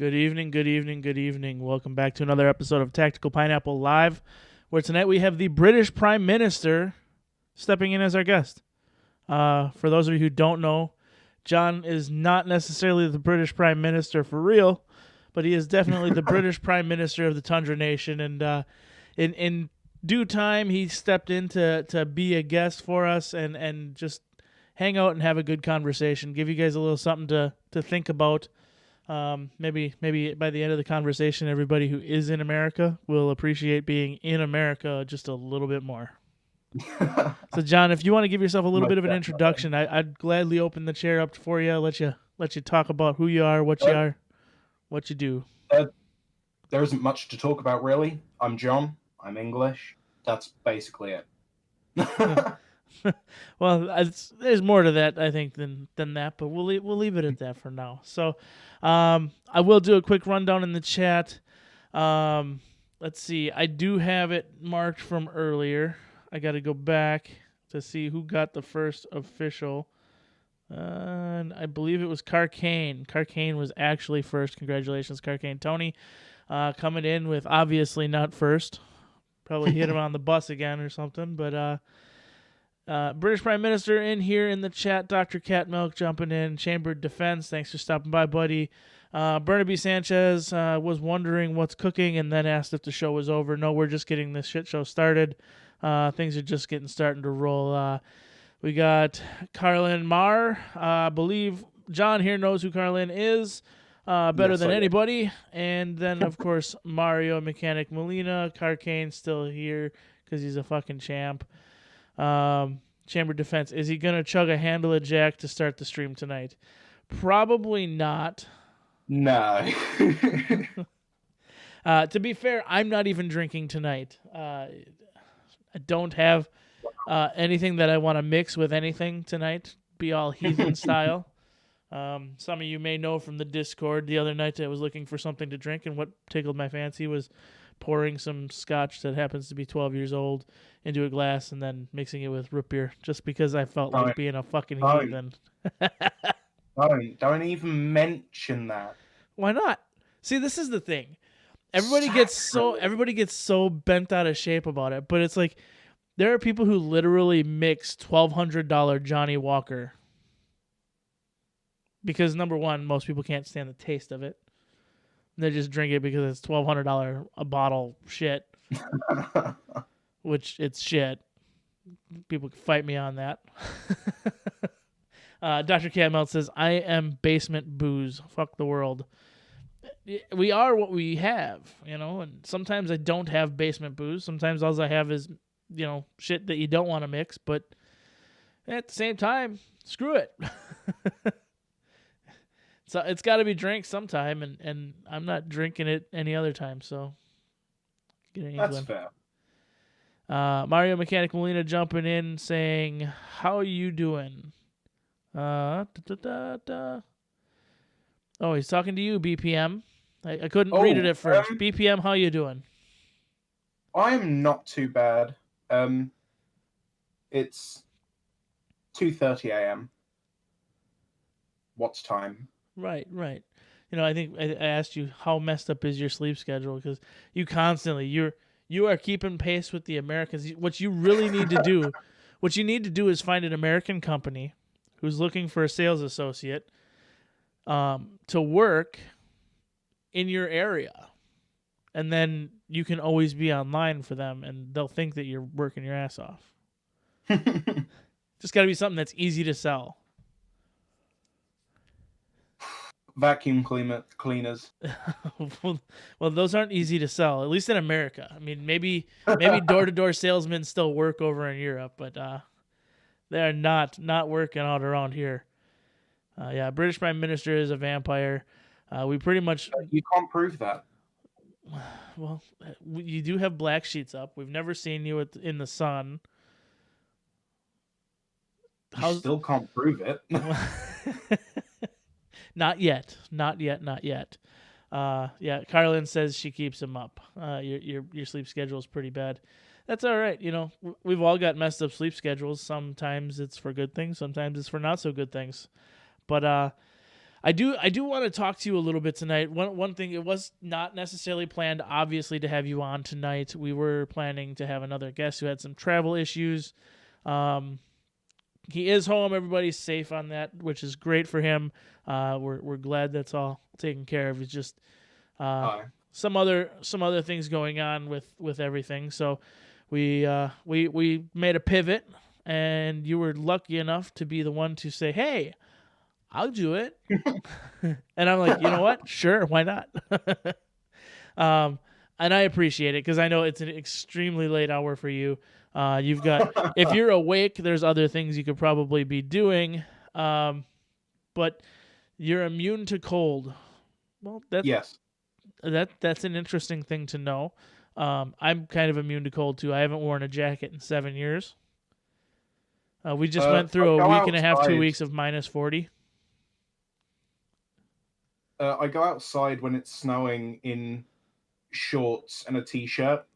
Good evening, good evening, good evening. Welcome back to another episode of Tactical Pineapple Live, where tonight we have the British Prime Minister stepping in as our guest. For those of you who don't know, John is not necessarily the British Prime Minister for real, but he is definitely the British Prime Minister of the Tundra Nation, and in due time, he stepped in to be a guest for us and just hang out and have a good conversation, give you guys a little something to think about. Maybe by the end of the conversation, everybody who is in America will appreciate being in America just a little bit more. So, John, if you want to give yourself a little bit of an introduction, I'd gladly open the chair up for you, let you talk about who you are, what you are, what you do. There isn't much to talk about, really. I'm John. I'm English. That's basically it. Well, there's more to that, I think, than that, but we'll leave it at that for now. So, I will do a quick rundown in the chat. Let's see. I do have it marked from earlier. I got to go back to see who got the first official. And I believe it was Carcane. Carcane was actually first. Congratulations, Carcane. Tony coming in with obviously not first. Probably hit him on the bus again or something, but British Prime Minister in here in the chat. Dr. Catmilk jumping in. Chamber of Defense, thanks for stopping by, buddy. Burnaby Sanchez was wondering what's cooking and then asked if the show was over. No, we're just getting this shit show started. Things are just starting to roll. We got Carlin Marr. I believe John here knows who Carlin is better than anybody. And then, of course, Mario Mechanic Molina. Carcane still here because he's a fucking champ. Chamber Defense, is he going to chug a handle of Jack to start the stream tonight? Probably not. No. To be fair, I'm not even drinking tonight. I don't have anything that I want to mix with anything tonight. Be all heathen style. Some of you may know from the Discord the other night I was looking for something to drink, and what tickled my fancy was pouring some scotch that happens to be 12 years old into a glass and then mixing it with root beer just because I felt like being a fucking heathen. Don't even mention that. Why not? See, this is the thing. Everybody gets so bent out of shape about it, but it's like there are people who literally mix $1,200 Johnny Walker because, number one, most people can't stand the taste of it. They just drink it because it's $1,200 a bottle shit, which it's shit. People can fight me on that. Dr. Catmelt says, I am basement booze. Fuck the world. We are what we have, and sometimes I don't have basement booze. Sometimes all I have is, shit that you don't want to mix, but at the same time, screw it. So it's got to be drank sometime, and I'm not drinking it any other time, so that's fair. Mario Mechanic Molina jumping in saying, how are you doing? Oh, he's talking to you, BPM. I couldn't read it at first. BPM, how you doing? I am not too bad. It's 2:30 a.m. What's time? Right. I think I asked you how messed up is your sleep schedule because you constantly you are keeping pace with the Americans. What you really need to do, is find an American company who's looking for a sales associate to work in your area, and then you can always be online for them, and they'll think that you're working your ass off. Just got to be something that's easy to sell. Vacuum cleaners. Well, those aren't easy to sell, at least in America. I mean, maybe door-to-door salesmen still work over in Europe, but they are not working out around here. British Prime Minister is a vampire. We pretty much... You can't prove that. Well, you do have black sheets up. We've never seen you in the sun. You still can't prove it. Not yet. Carlin says she keeps him up. Your sleep schedule is pretty bad. That's all right. We've all got messed up sleep schedules. Sometimes it's for good things. Sometimes it's for not so good things. But I do want to talk to you a little bit tonight. One thing, it was not necessarily planned, obviously, to have you on tonight. We were planning to have another guest who had some travel issues. He is home. Everybody's safe on that, which is great for him. We're glad that's all taken care of. It's just some other things going on with everything. So we made a pivot, and you were lucky enough to be the one to say, "Hey, I'll do it." And I'm like, you know what? Sure, why not? And I appreciate it because I know it's an extremely late hour for you. You've got, if you're awake, there's other things you could probably be doing, but you're immune to cold. Well, Yes. that's an interesting thing to know. I'm kind of immune to cold too. I haven't worn a jacket in 7 years. We just went through I a go week and a half, 2 outside. weeks of -40. I go outside when it's snowing in shorts and a t-shirt.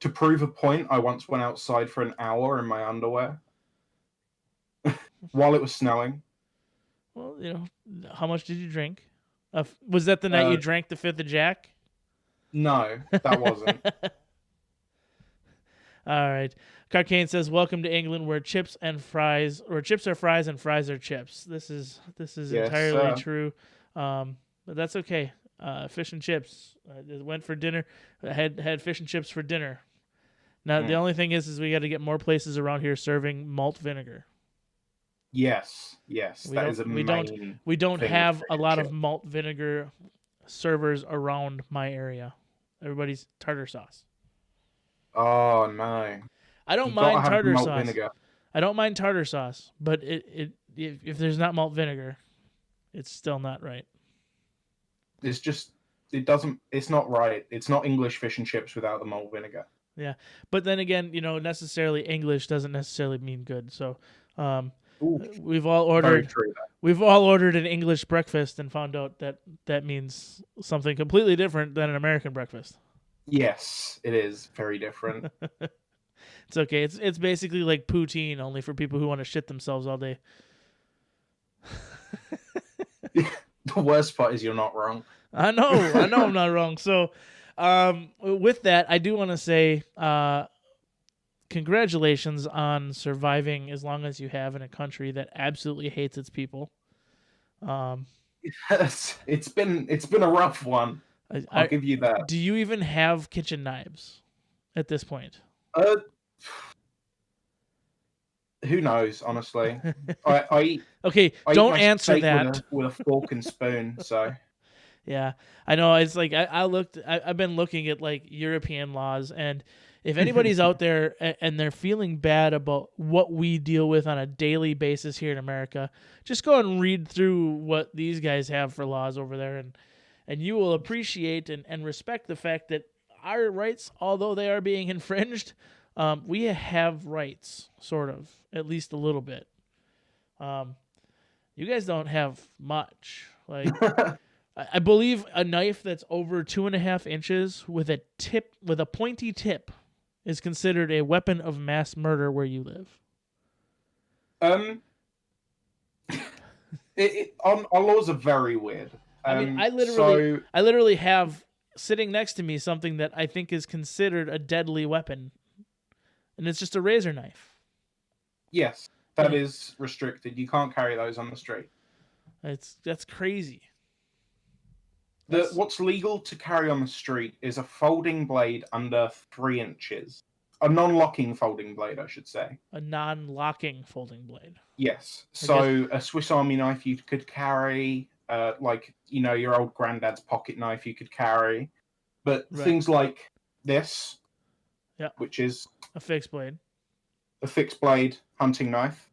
To prove a point, I once went outside for an hour in my underwear while it was snowing. Well, how much did you drink? Was that the night you drank the fifth of Jack? No, that wasn't. All right. Carcane says, "Welcome to England, where chips are fries and fries are chips." This is Yes, entirely true, but that's okay. Fish and chips. Went for dinner. Had fish and chips for dinner. Now the only thing is we got to get more places around here serving malt vinegar. Yes, that is a main. We don't thing have with a fish lot and of malt vinegar servers around my area. Everybody's tartar sauce. Oh no! I don't You gotta mind have tartar malt sauce. vinegar. I don't mind tartar sauce, but if there's not malt vinegar, it's still not right. It's just it's not right. It's not English fish and chips without the malt vinegar. Yeah, but then again, necessarily English doesn't necessarily mean good. So, Ooh, we've all very ordered true. we've all ordered an English breakfast and found out that means something completely different than an American breakfast. Yes, it is very different. It's okay. It's basically like poutine, only for people who want to shit themselves all day. The worst part is you're not wrong. I know I'm not wrong. So, with that, I do want to say, congratulations on surviving as long as you have in a country that absolutely hates its people. It's been a rough one. I'll give you that. Do you even have kitchen knives at this point? Who knows? Honestly, I okay. I don't eat my answer steak that with a fork and spoon. So yeah, I know. It's like I've been looking at like European laws, and if anybody's out there and they're feeling bad about what we deal with on a daily basis here in America, just go and read through what these guys have for laws over there, and you will appreciate and respect the fact that our rights, although they are being infringed, we have rights, sort of, at least a little bit. You guys don't have much. Like, I believe a knife that's over 2.5 inches with a pointy tip is considered a weapon of mass murder where you live. Our laws are very weird. I mean, I literally have sitting next to me something that I think is considered a deadly weapon, and it's just a razor knife. Yes, that is restricted. You can't carry those on the street. That's crazy. What's legal to carry on the street is a folding blade under 3 inches. A non-locking folding blade, I should say. A non-locking folding blade. Yes. So a Swiss Army knife you could carry, like, your old granddad's pocket knife you could carry. But things like this, which is a fixed blade. A fixed blade hunting knife,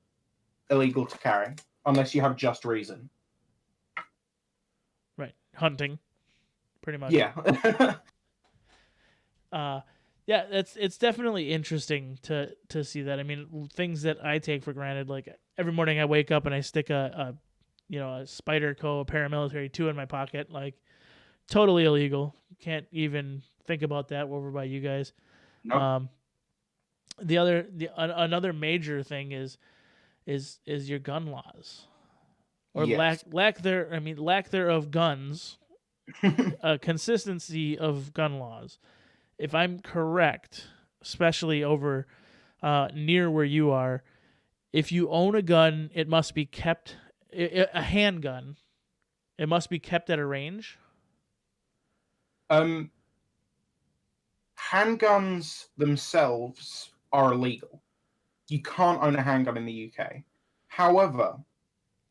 illegal to carry, unless you have just reason. Right. Hunting. Pretty much. Yeah. Yeah, it's definitely interesting to see that. I mean, things that I take for granted, like every morning I wake up and I stick a Spyderco paramilitary 2 in my pocket, like totally illegal. Can't even think about that over by you guys. Nope. Another major thing is your gun laws. or Yes. lack thereof guns, consistency of gun laws. If I'm correct, especially over near where you are, if you own a gun, it must be kept a handgun. It must be kept at a range. Handguns themselves are illegal. You can't own a handgun in the UK. However,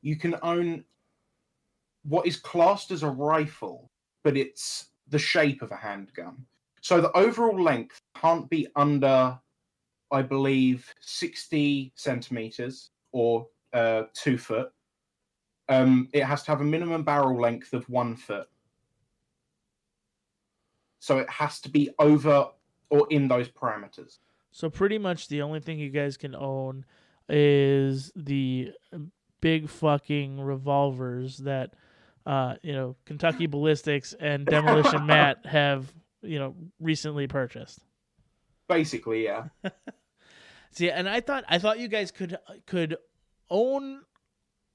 you can own what is classed as a rifle, but it's the shape of a handgun. So the overall length can't be under, I believe, 60 centimeters or 2 foot. It has to have a minimum barrel length of 1 foot. So it has to be over or in those parameters. So pretty much the only thing you guys can own is the big fucking revolvers that Kentucky Ballistics and Demolition Matt have recently purchased. Basically, yeah. See, and I thought you guys could own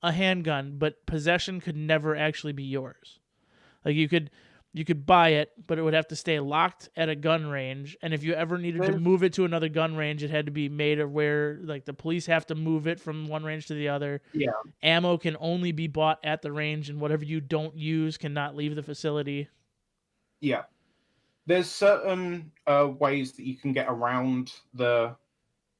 a handgun, but possession could never actually be yours. Like you could buy it, but it would have to stay locked at a gun range. And if you ever needed to move it to another gun range, it had to be made of where like the police have to move it from one range to the other. Yeah. Ammo can only be bought at the range, and whatever you don't use cannot leave the facility. Yeah. There's certain ways that you can get around the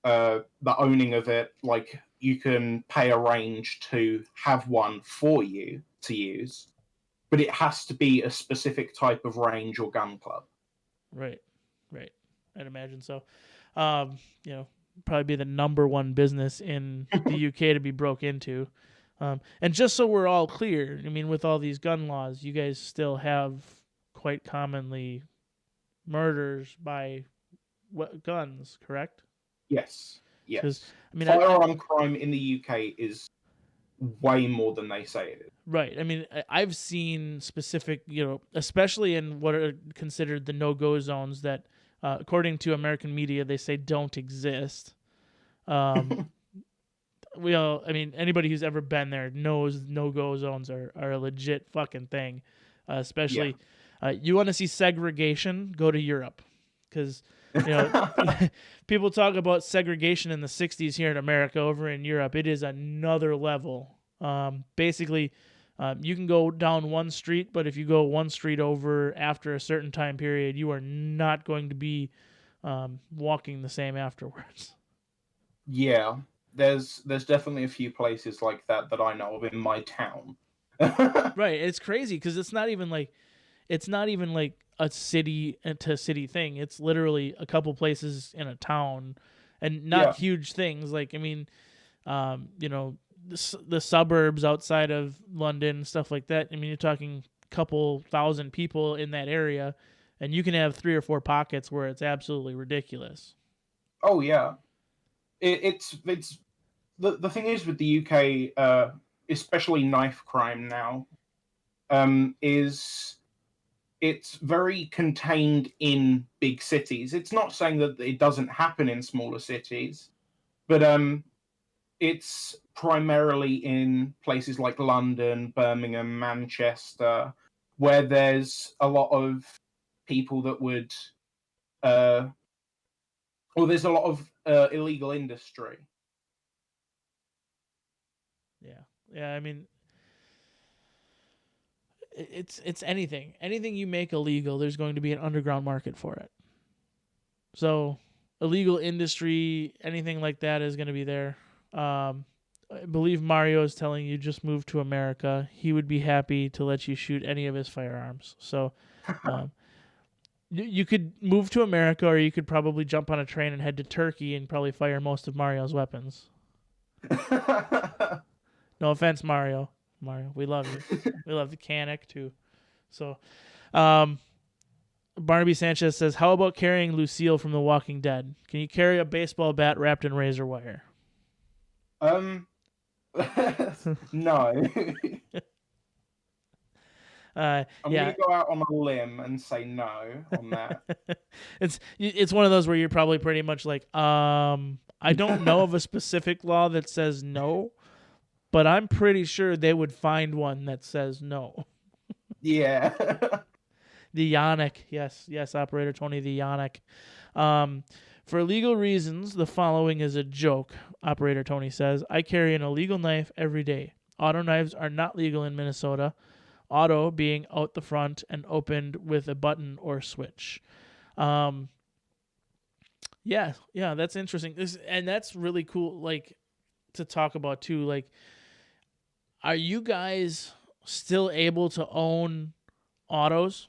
owning of it. Like you can pay a range to have one for you to use, but it has to be a specific type of range or gun club. Right. I'd imagine so. Probably be the number one business in the UK to be broke into. And just so we're all clear, I mean, with all these gun laws, you guys still have quite commonly murders by guns, correct? Yes. Yes. I mean, firearm crime in the UK is way more than they say it is. Right. I mean, I've seen specific, especially in what are considered the no-go zones that, according to American media, they say don't exist. Anybody who's ever been there knows no-go zones are a legit fucking thing. Especially, you want to see segregation, go to Europe. Because, people talk about segregation in the 60s here in America. Over in Europe, it is another level. Basically, you can go down one street, but if you go one street over after a certain time period, you are not going to be walking the same afterwards. Yeah, there's definitely a few places like that I know of in my town. Right, it's crazy because it's not even like a city to city thing. It's literally a couple places in a town, and not huge things. Like, I mean, the suburbs outside of London, stuff like that. I mean, you're talking a couple thousand people in that area, and you can have 3 or 4 pockets where it's absolutely ridiculous. Oh yeah, it's the thing is with the UK, especially knife crime now, is it's very contained in big cities. It's not saying that it doesn't happen in smaller cities, but it's primarily in places like London, Birmingham, Manchester, where there's a lot of people that would, there's a lot of illegal industry. Yeah. I mean, it's anything you make illegal, there's going to be an underground market for it. So illegal industry, anything like that is going to be there. I believe Mario is telling you just move to America. He would be happy to let you shoot any of his firearms. So you could move to America, or you could probably jump on a train and head to Turkey and probably fire most of Mario's weapons. No offense, Mario. We love you. We love the Canic too. So, Barnaby Sanchez says, "How about carrying Lucille from The Walking Dead? Can you carry a baseball bat wrapped in razor wire?" No. I'm gonna go out on a limb and say no on that. It's one of those where you're probably pretty much like, I don't know of a specific law that says no. but I'm pretty sure they would find one that says no. Yeah. The Yannick, yes, Operator Tony, the Yannick. For legal reasons, the following is a joke, Operator Tony says. I carry an illegal knife every day. Auto knives are not legal in Minnesota. Auto being out the front and opened with a button or switch. Yeah, that's interesting. And that's really cool, like, to talk about too. Like, are you guys still able to own autos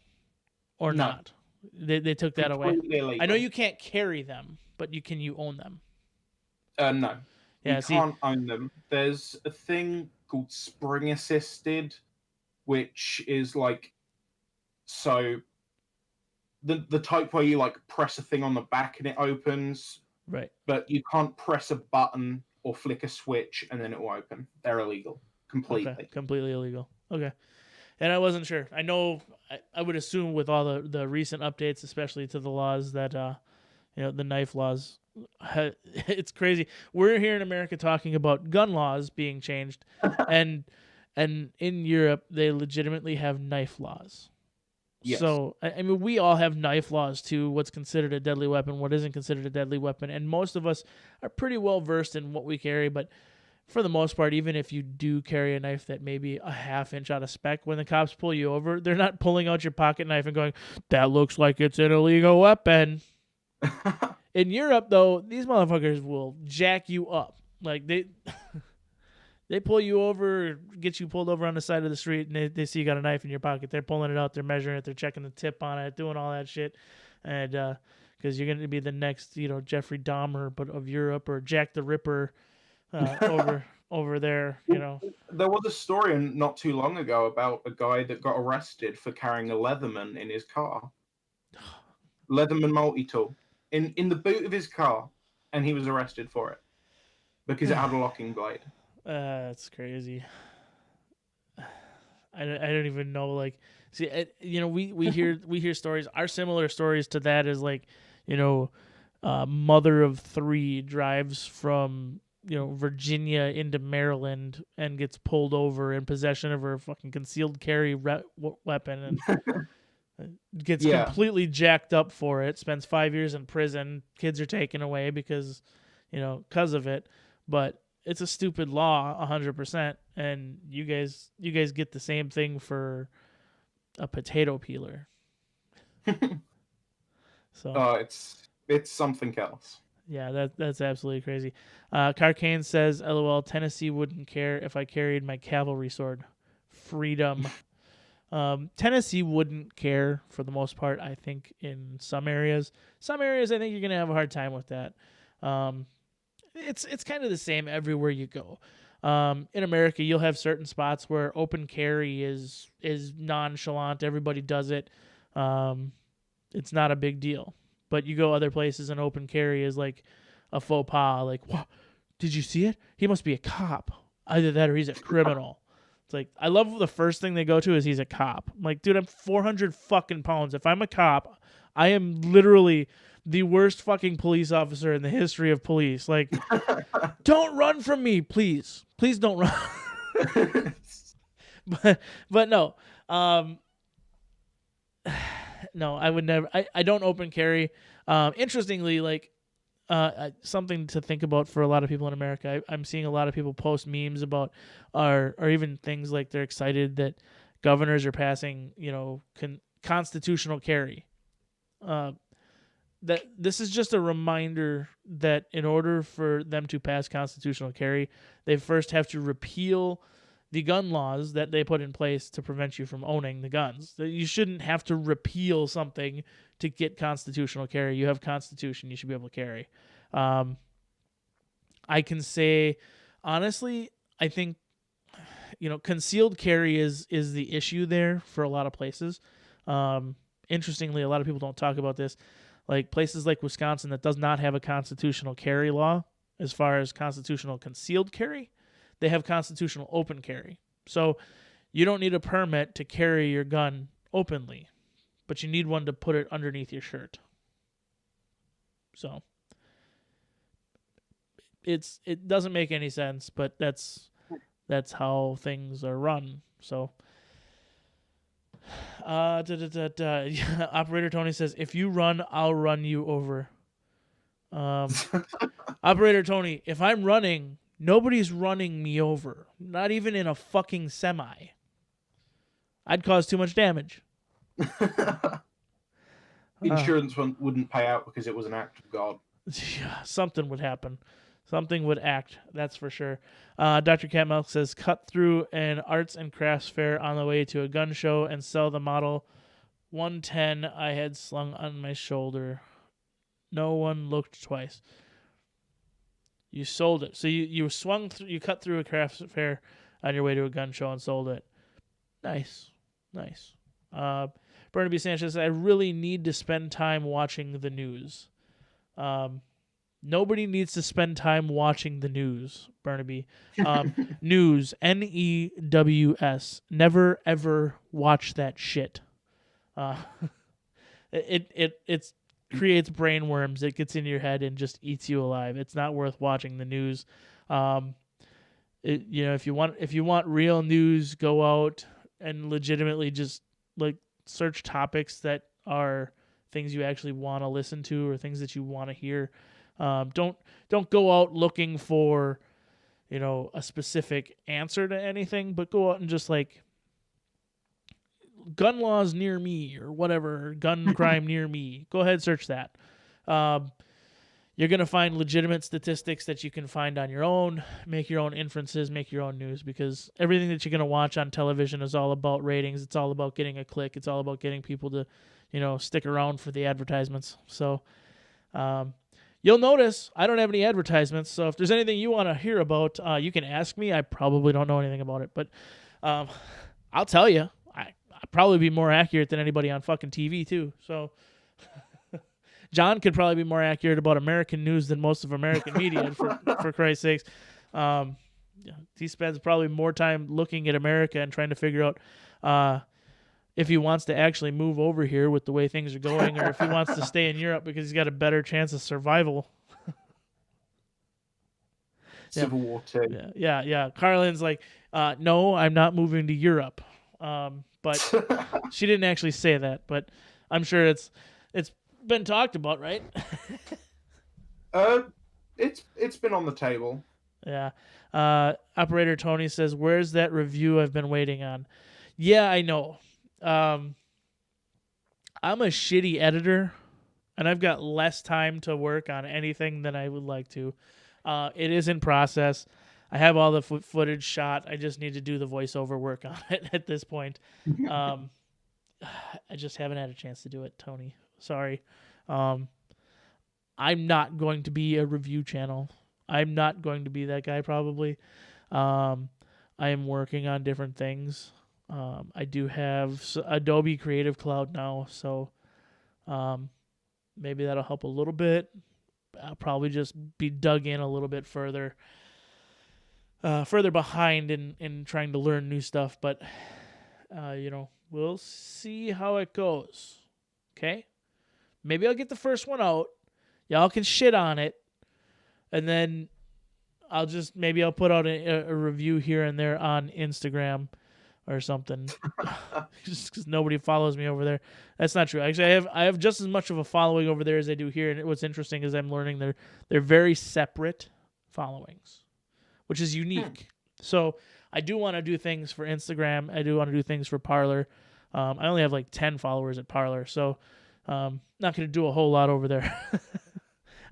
or No. not? They took that away. Illegal. I know you can't carry them, but can you own them? No. Yeah, you can't own them. There's a thing called spring assisted, which is like, so the type where you like press a thing on the back and it opens. Right. But you can't press a button or flick a switch and then it will open. They're illegal. Completely. Okay. Completely illegal. Okay. And I wasn't sure. I know I would assume with all the recent updates, especially to the laws that the knife laws, it's crazy. We're here in America talking about gun laws being changed, and in Europe they legitimately have knife laws. Yes. So I mean, we all have knife laws too. What's considered a deadly weapon, what isn't considered a deadly weapon, and most of us are pretty well versed in what we carry. But for the most part, even if you do carry a knife that may be a half inch out of spec, when the cops pull you over, they're not pulling out your pocket knife and going, "That looks like it's an illegal weapon." In Europe, though, these motherfuckers will jack you up. Like they pull you over, get you pulled over on the side of the street, and they see you got a knife in your pocket. They're pulling it out, they're measuring it, they're checking the tip on it, doing all that shit. And because you're going to be the next, Jeffrey Dahmer, but of Europe, or Jack the Ripper over there, There was a story not too long ago about a guy that got arrested for carrying a Leatherman in his car. Leatherman multi-tool in the boot of his car, and he was arrested for it because it had a locking blade. That's crazy. I don't even know. Like, see, we hear stories. Our similar stories to that is like, mother of three drives from Virginia into Maryland and gets pulled over in possession of her fucking concealed carry weapon and gets completely jacked up for it. Spends 5 years in prison. Kids are taken away because of it. But it's a stupid law, 100%. And you guys get the same thing for a potato peeler. So it's something else. Yeah, that's absolutely crazy. Carcane says, "LOL, Tennessee wouldn't care if I carried my cavalry sword. Freedom." Tennessee wouldn't care for the most part. I think in some areas, I think you're gonna have a hard time with that. It's kind of the same everywhere you go. In America, you'll have certain spots where open carry is nonchalant. Everybody does it. It's not a big deal. But you go other places and open carry is like a faux pas. Like, what? Did you see it? He must be a cop. Either that or he's a criminal. It's like, I love the first thing they go to is he's a cop. I'm like, dude, I'm 400 fucking pounds. If I'm a cop, I am literally the worst fucking police officer in the history of police. Like, don't run from me, please. Please don't run. but no. No, I would never. I don't open carry. Interestingly, like something to think about for a lot of people in America. I'm seeing a lot of people post memes about, or even things like they're excited that governors are passing, constitutional carry. That this is just a reminder that in order for them to pass constitutional carry, they first have to repeal the gun laws that they put in place to prevent you from owning the guns. You shouldn't have to repeal something to get constitutional carry. You have Constitution, you should be able to carry. I can say, honestly, I think, concealed carry is the issue there for a lot of places. Interestingly, a lot of people don't talk about this. Like places like Wisconsin that does not have a constitutional carry law as far as constitutional concealed carry, they have constitutional open carry. So you don't need a permit to carry your gun openly, but you need one to put it underneath your shirt. So it doesn't make any sense, but that's That's how things are run. So, Operator Tony says, if you run, I'll run you over. Operator Tony, if I'm running, nobody's running me over. Not even in a fucking semi. I'd cause too much damage. Insurance wouldn't pay out because it was an act of God. Yeah, something would happen. Something would act, that's for sure. Dr. Catmilk says, cut through an arts and crafts fair on the way to a gun show and sell the Model 110 I had slung on my shoulder. No one looked twice. You sold it. So you swung through, you cut through a crafts fair on your way to a gun show and sold it. Nice. Burnaby Sanchez, I really need to spend time watching the news. Nobody needs to spend time watching the news, Burnaby. News, News. Never ever watch that shit. It creates brain worms. It gets in your head and just eats you alive. It's not worth watching the news. If you want real news, go out and legitimately just like search topics that are things you actually want to listen to or things that you want to hear. Don't go out looking for, a specific answer to anything, but go out and just like gun laws near me or whatever, gun crime near me. Go ahead, search that. You're going to find legitimate statistics that you can find on your own, make your own inferences, make your own news, because everything that you're going to watch on television is all about ratings. It's all about getting a click. It's all about getting people to, stick around for the advertisements. So, you'll notice I don't have any advertisements, so if there's anything you want to hear about, you can ask me. I probably don't know anything about it, but I'll tell you. I'd probably be more accurate than anybody on fucking TV, too. So John could probably be more accurate about American news than most of American media, for Christ's sakes. He spends probably more time looking at America and trying to figure out if he wants to actually move over here with the way things are going, or if he wants to stay in Europe because he's got a better chance of survival. Civil War 2. Yeah. Carlin's like, no, I'm not moving to Europe. But she didn't actually say that, but I'm sure it's been talked about, right? It's been on the table. Yeah. Operator Tony says, where's that review I've been waiting on? Yeah, I know. I'm a shitty editor, and I've got less time to work on anything than I would like to. It is in process. I have all the footage shot. I just need to do the voiceover work on it at this point. I just haven't had a chance to do it, Tony. Sorry. I'm not going to be a review channel. I'm not going to be that guy probably. I am working on different things. I do have Adobe Creative Cloud now, so maybe that'll help a little bit. I'll probably just be dug in a little bit further behind in trying to learn new stuff, but we'll see how it goes. Okay? Maybe I'll get the first one out. Y'all can shit on it, and then I'll put out a review here and there on Instagram or something, just because nobody follows me over there. That's not true. Actually, I have just as much of a following over there as I do here, and what's interesting is I'm learning they're very separate followings, which is unique. So I do want to do things for Instagram. I do want to do things for Parler. I only have like 10 followers at Parler, so not going to do a whole lot over there.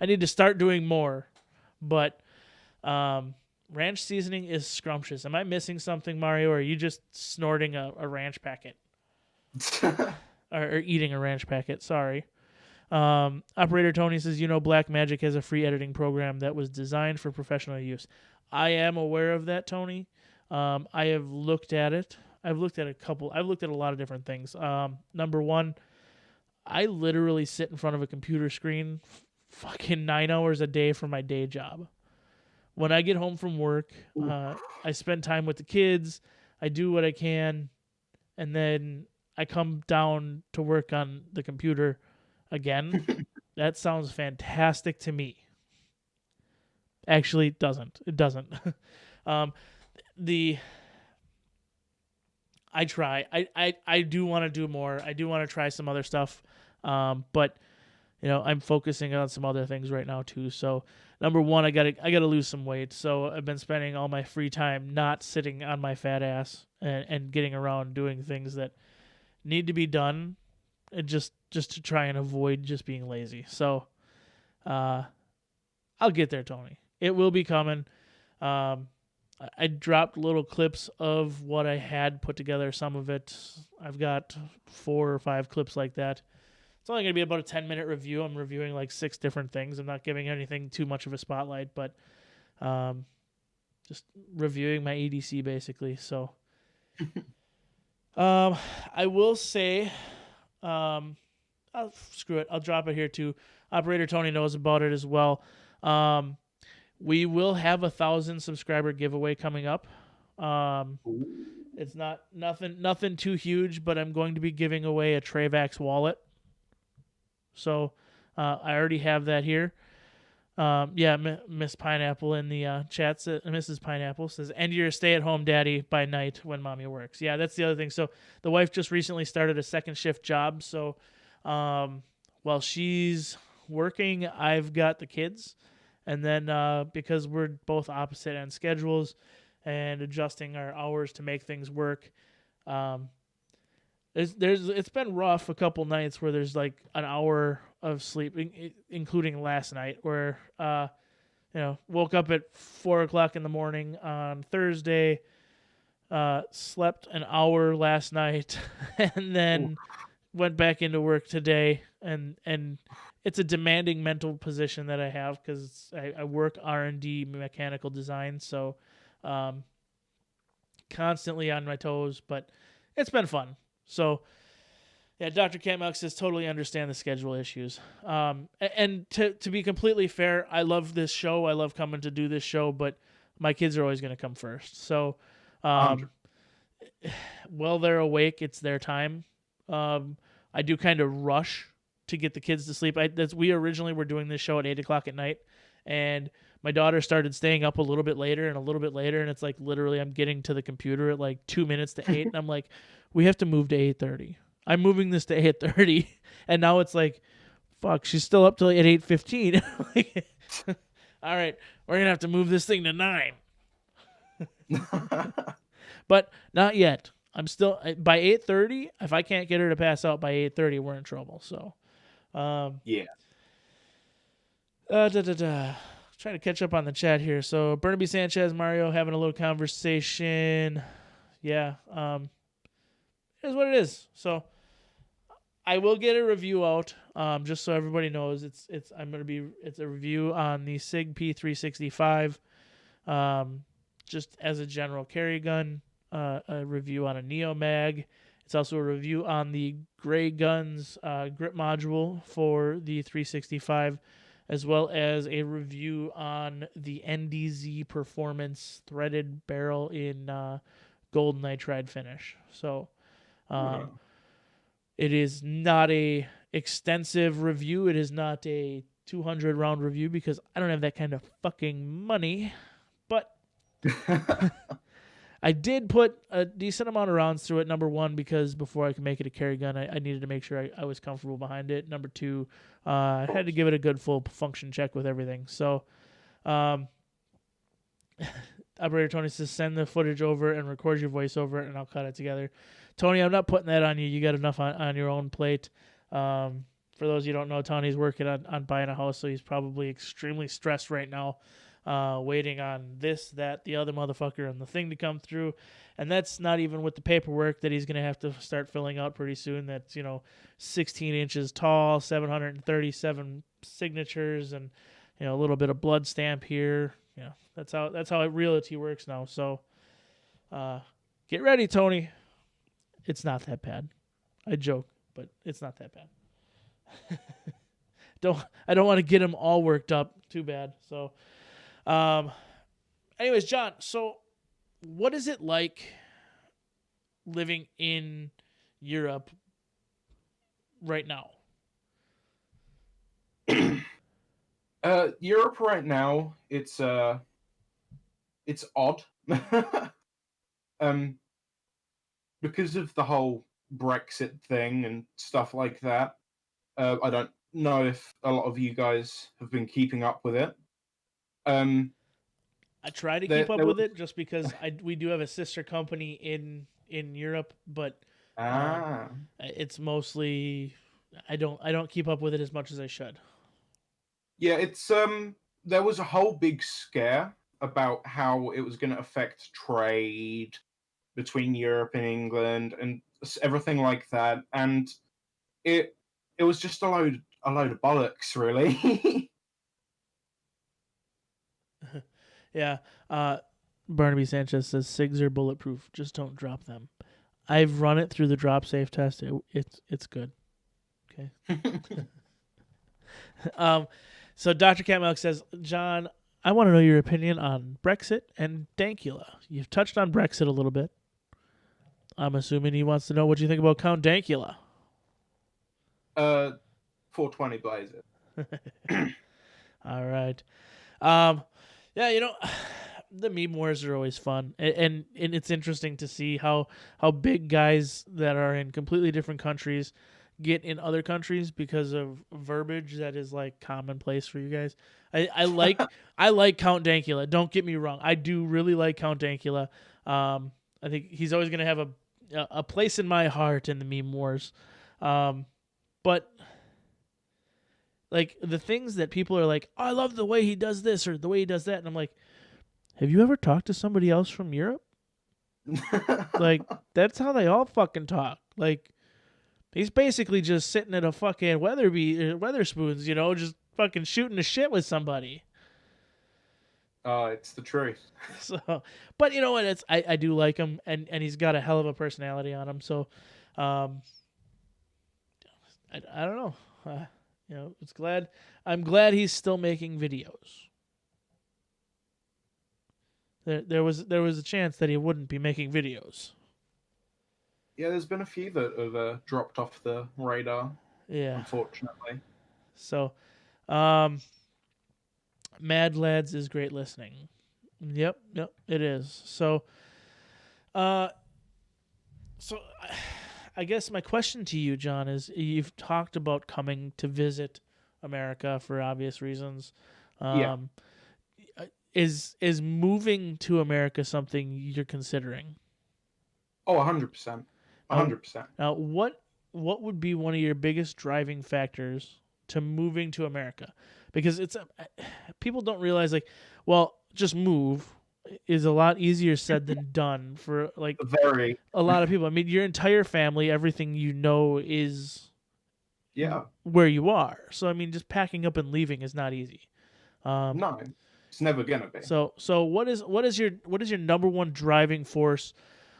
I need to start doing more, but ranch seasoning is scrumptious. Am I missing something, Mario, or are you just snorting a ranch packet? or eating a ranch packet, sorry. Operator Tony says, Blackmagic has a free editing program that was designed for professional use. I am aware of that, Tony. I have looked at it. I've looked at a lot of different things. Number one, I literally sit in front of a computer screen fucking 9 hours a day for my day job. When I get home from work, I spend time with the kids. I do what I can, and then I come down to work on the computer again. That sounds fantastic to me. Actually, it doesn't. It doesn't. the I try. I do want to do more. I do want to try some other stuff. But I'm focusing on some other things right now too. So number one, I gotta lose some weight. So I've been spending all my free time not sitting on my fat ass and getting around doing things that need to be done, and just to try and avoid just being lazy. So I'll get there, Tony. It will be coming. I dropped little clips of what I had put together. Some of it, I've got 4 or 5 clips like that. It's only going to be about a 10-minute review. I'm reviewing like 6 different things. I'm not giving anything too much of a spotlight, but just reviewing my EDC basically. So I will say, screw it. I'll drop it here too. Operator Tony knows about it as well. We will have 1,000 subscriber giveaway coming up. It's nothing too huge, but I'm going to be giving away a Travax wallet. So I already have that here. Miss Pineapple in the chat, Mrs. Pineapple says, "And you're a stay-at-home daddy by night when mommy works." Yeah, that's the other thing. So the wife just recently started a second shift job. So while she's working, I've got the kids. And then because we're both opposite end schedules and adjusting our hours to make things work, it's been rough a couple nights where there's like an hour of sleep, including last night, where woke up at 4:00 in the morning on Thursday, slept an hour last night, and then went back into work today, and it's a demanding mental position that I have because I work R&D mechanical design, so constantly on my toes, but it's been fun. So yeah, Dr. Catmilk says totally understand the schedule issues. And to be completely fair, I love this show. I love coming to do this show, but my kids are always going to come first. So while they're awake, it's their time. I do kind of rush to get the kids to sleep. We originally were doing this show at 8:00 at night, and my daughter started staying up a little bit later, and it's like literally I'm getting to the computer at like 2 minutes to 8, and I'm like, we have to move to 8:30. I'm moving this to 8:30, and now it's like, fuck, she's still up till at 8:15. All right, we're gonna have to move this thing to 9. But not yet. I'm still by 8:30. If I can't get her to pass out by 8:30, we're in trouble. So, yeah. Trying to catch up on the chat here. So Burnaby Sanchez, Mario having a little conversation. Yeah, it is what it is. So I will get a review out. Just so everybody knows, it's a review on the SIG P365. Just as a general carry gun. A review on a Neo Mag. It's also a review on the Gray Guns grip module for the 365, as well as a review on the NDZ Performance threaded barrel in gold nitride finish. So it is not a extensive review. It is not a 200 round review because I don't have that kind of fucking money. But I did put a decent amount of rounds through it, number one, because before I could make it a carry gun, I needed to make sure I was comfortable behind it. Number two, I had to give it a good full function check with everything. So, Operator Tony says, send the footage over and record your voice over it, and I'll cut it together. Tony, I'm not putting that on you. You got enough on your own plate. For those you don't know, Tony's working on buying a house, so he's probably extremely stressed right now. Waiting on this, that, the other motherfucker, and the thing to come through. And that's not even with the paperwork that he's going to have to start filling out pretty soon. That's, 16 inches tall, 737 signatures, and, a little bit of blood stamp here. That's how realty works now. So, get ready, Tony. It's not that bad. I joke, but it's not that bad. I don't want to get him all worked up too bad. So, anyways, John, so what is it like living in Europe right now? Europe right now, it's odd. because of the whole Brexit thing and stuff like that. I don't know if a lot of you guys have been keeping up with it. I try to keep up There with was it just because we do have a sister company in Europe, but ah it's mostly I don't keep up with it as much as I should. yeah, it's there was a whole big scare about how it was going to affect trade between Europe and England and everything like that, and it it was just a load of bollocks, really. Yeah. Barnaby Sanchez says SIGs are bulletproof. Just don't drop them. I've run it through the drop safe test. It's good. Okay. So Dr. Catmilk says, John, I want to know your opinion on Brexit and Dankula. You've touched on Brexit a little bit. I'm assuming he wants to know what you think about Count Dankula. 420 blazer. All right. Yeah, the meme wars are always fun, and it's interesting to see how big guys that are in completely different countries get in other countries because of verbiage that is like commonplace for you guys. I like I like Count Dankula. Don't get me wrong. I do really like Count Dankula. I think he's always gonna have a place in my heart in the meme wars. But like the things that people are like, oh, I love the way he does this or the way he does that, and I'm like, have you ever talked to somebody else from Europe? Like that's how they all fucking talk. Like he's basically just sitting at a fucking Weatherspoons, just fucking shooting the shit with somebody. It's the truth. So, but you know what? I do like him, and he's got a hell of a personality on him. So, I don't know. I'm glad he's still making videos. There was a chance that he wouldn't be making videos. Yeah, there's been a few that have dropped off the radar. Yeah. Unfortunately. So, Mad Lads is great listening. Yep, it is. So, so I guess my question to you, John, is you've talked about coming to visit America for obvious reasons. Yeah. Is moving to America something you're considering? Oh, 100%. 100%. Now, what would be one of your biggest driving factors to moving to America? Because people don't realize well, just move is a lot easier said than done for Very. a lot of people. I mean, your entire family, everything is where you are. So I mean, just packing up and leaving is not easy. No, it's never gonna be. So what is your number one driving force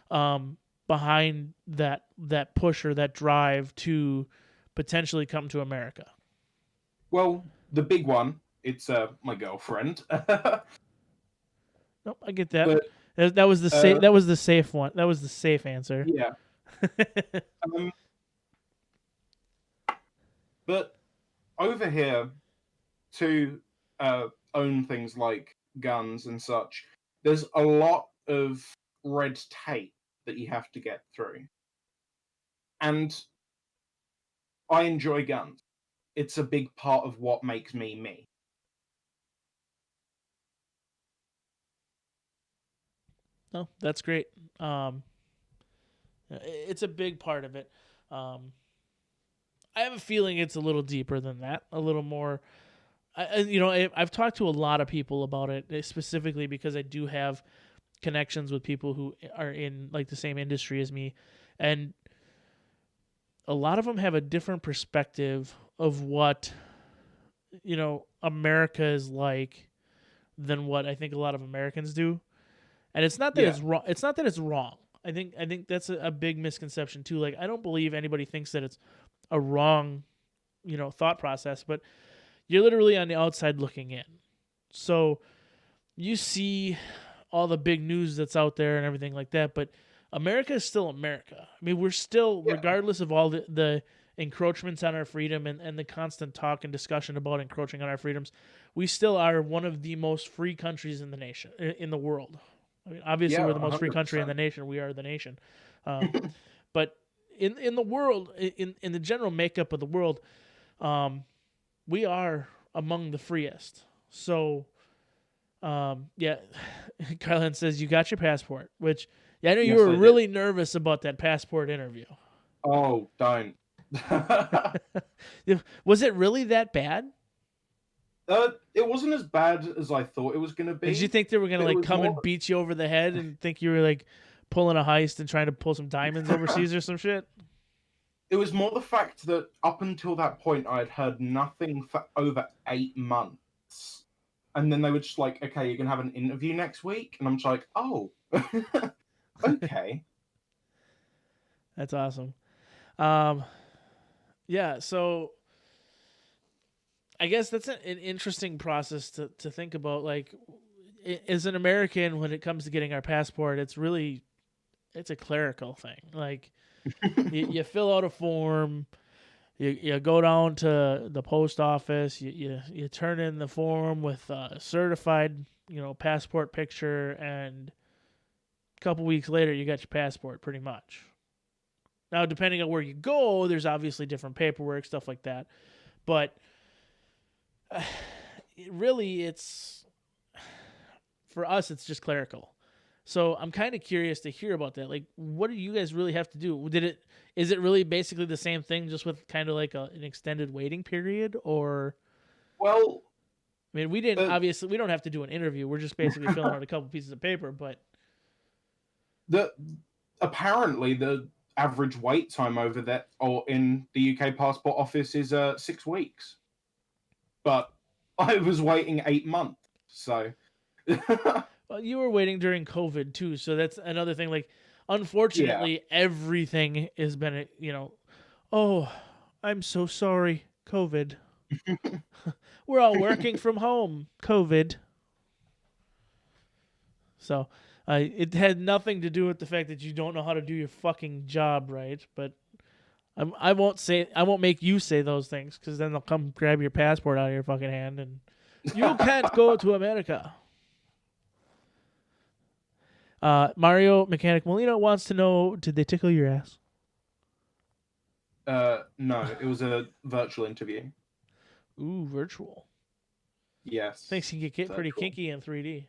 behind that push or that drive to potentially come to America? Well, the big one, it's my girlfriend. Nope, I get that. But, that was the safe. That was the safe one. That was the safe answer. Yeah. But over here, to own things like guns and such, there's a lot of red tape that you have to get through. And I enjoy guns. It's a big part of what makes me me. No, that's great. It's a big part of it. I have a feeling it's a little deeper than that, a little more. I've talked to a lot of people about it, specifically because I do have connections with people who are in like the same industry as me, and a lot of them have a different perspective of what America is like than what I think a lot of Americans do. And it's not that it's wrong. It's not that it's wrong. I think that's a big misconception too. Like I don't believe anybody thinks that it's a wrong, thought process, but you're literally on the outside looking in. So you see all the big news that's out there and everything like that, but America is still America. I mean, we're still, regardless of all the encroachments on our freedom and the constant talk and discussion about encroaching on our freedoms, we still are one of the most free countries in the nation, in the world. I mean, obviously, Yeah, we're the most free country in 100%. the nation. We are the nation. But in the world, in the general makeup of the world, we are among the freest. So, yeah, Carlin says you got your passport, which yeah, I know you Yes, were I did. really nervous about that passport interview. Oh, don't. Was it really that bad? It wasn't as bad as I thought it was going to Did you be, think they were gonna but it like was come more. and beat you over the head and think you were like pulling a heist and trying to pull some diamonds overseas or some shit? It was more the fact that up until that point, I had heard nothing for over 8 months, and then they were just like, "Okay, you're gonna have an interview next week," and I'm just like, "Oh, okay." That's awesome. Um, yeah, so I guess that's an interesting process to think about. Like, as an American, when it comes to getting our passport, it's a clerical thing. Like, you fill out a form, you go down to the post office, you turn in the form with a certified passport picture, and a couple weeks later you got your passport pretty much. Now, depending on where you go, there's obviously different paperwork, stuff like that, but really it's for us it's just clerical. So I'm kind of curious to hear about that. Like, what do you guys really have to do? Is it really basically the same thing, just with kind of like an extended waiting period? Or, Well, I mean, we don't have to do an interview. We're just basically filling out a couple pieces of paper. But the apparently the average wait time over there or in the UK passport office is 6 weeks, but I was waiting 8 months. So well, you were waiting during COVID too, so that's another thing. Like, yeah, unfortunately, everything has been, oh, I'm so sorry, COVID. We're all working from home, COVID. So, it had nothing to do with the fact that you don't know how to do your fucking job right. But I won't make you say those things, because then they'll come grab your passport out of your fucking hand and you can't go to America. Mario Mechanic Molina wants to know: did they tickle your ass? no, it was a virtual interview. Ooh, virtual. Yes, Things can get pretty virtual. kinky in 3D.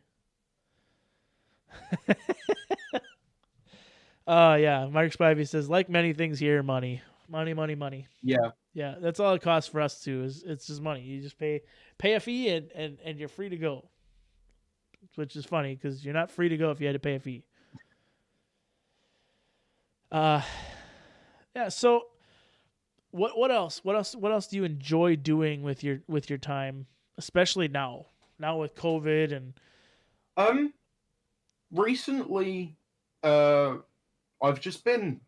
Yeah. Mark Spivey says, like many things here, money, money, money, money. Yeah. Yeah, that's all it costs for us too. Is it's just money. You just pay a fee and you're free to go. Which is funny because you're not free to go if you had to pay a fee. Yeah. So, what else? What else do you enjoy doing with your time, especially now? Now with COVID and Recently, I've just been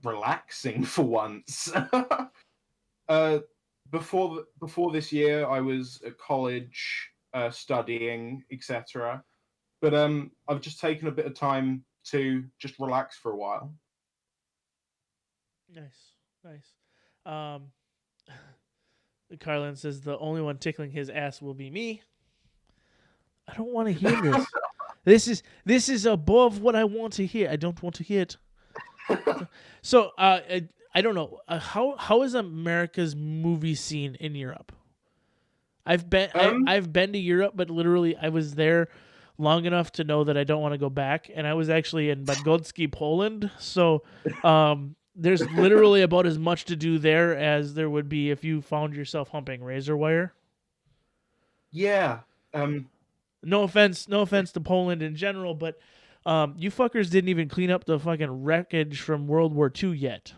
relaxing for once. uh, before this year, I was at college, studying, etc. But I've just taken a bit of time to just relax for a while. nice, nice. Um, Carlin says the only one tickling his ass will be me. I don't want to hear this. This is above what I want to hear. I don't want to hear it. So, I don't know. How is America's movie scene in Europe? I've been to Europe, but literally I was there long enough to know that I don't want to go back. And I was actually in Bydgoszcz, Poland. So, there's literally about as much to do there as there would be if you found yourself humping razor wire. Yeah. No offense to Poland in general, but you fuckers didn't even clean up the fucking wreckage from World War II yet.